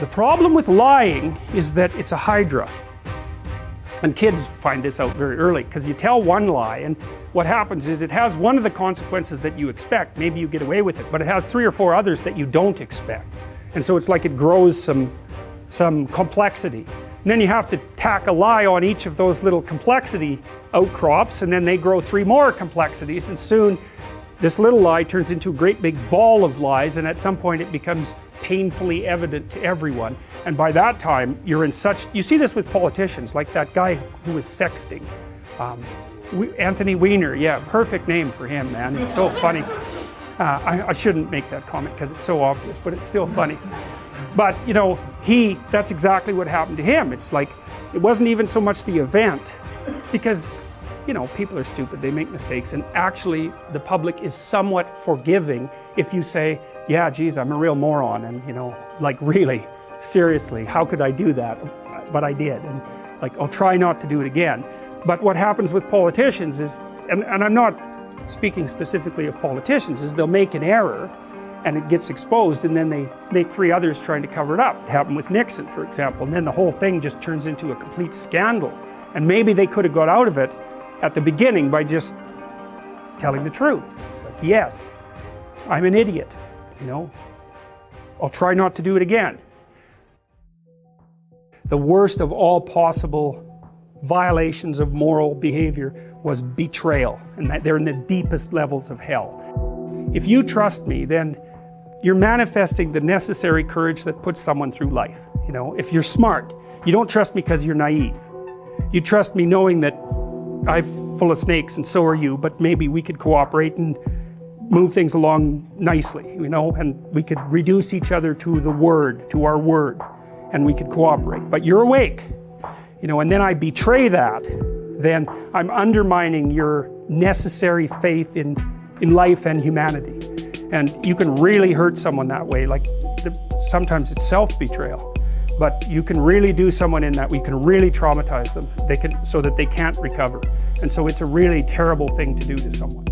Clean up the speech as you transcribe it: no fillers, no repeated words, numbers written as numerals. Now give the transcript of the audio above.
The problem with lying is that it's a hydra. And kids find this out very early, because you tell one lie and what happens is it has one of the consequences that you expect. Maybe you get away with it, but it has 3 or 4 others that you don't expect. And so it's like it grows some complexity. And then you have to tack a lie on each of those little complexity outcrops, and then they grow 3 more complexities, and soon this little lie turns into a great big ball of lies, and at some point it becomes painfully evident to everyone. And by that time, you're in such, you see this with politicians, like that guy who was sexting. Anthony Weiner, yeah, perfect name for him, man. It's so funny. I shouldn't make that comment because it's so obvious, but it's still funny. But, you know, that's exactly what happened to him. It's like, it wasn't even so much the event, because, you know, people are stupid, they make mistakes, and actually the public is somewhat forgiving if you say, yeah, geez, I'm a real moron, and, you know, like, really, seriously, how could I do that? But I did, and like, I'll try not to do it again. But what happens with politicians is, and I'm not speaking specifically of politicians, is they'll make an error and it gets exposed, and then they make 3 others trying to cover it up. It happened with Nixon, for example, and then the whole thing just turns into a complete scandal. And maybe they could have got out of it at the beginning by just telling the truth. It's like, yes, I'm an idiot, you know, I'll try not to do it again. The worst of all possible violations of moral behavior was betrayal, and they're in the deepest levels of hell. If you trust me, then you're manifesting the necessary courage that puts someone through life. You know, if you're smart, you don't trust me because you're naive. You trust me knowing that I'm full of snakes and so are you, but maybe we could cooperate and move things along nicely, you know, and we could reduce each other to the word, to our word, and we could cooperate. But you're awake, you know, and then I betray that, then I'm undermining your necessary faith in life and humanity. And you can really hurt someone that way. Like, sometimes it's self-betrayal, but you can really do someone in that. We can really traumatize them so that they can't recover. And so it's a really terrible thing to do to someone.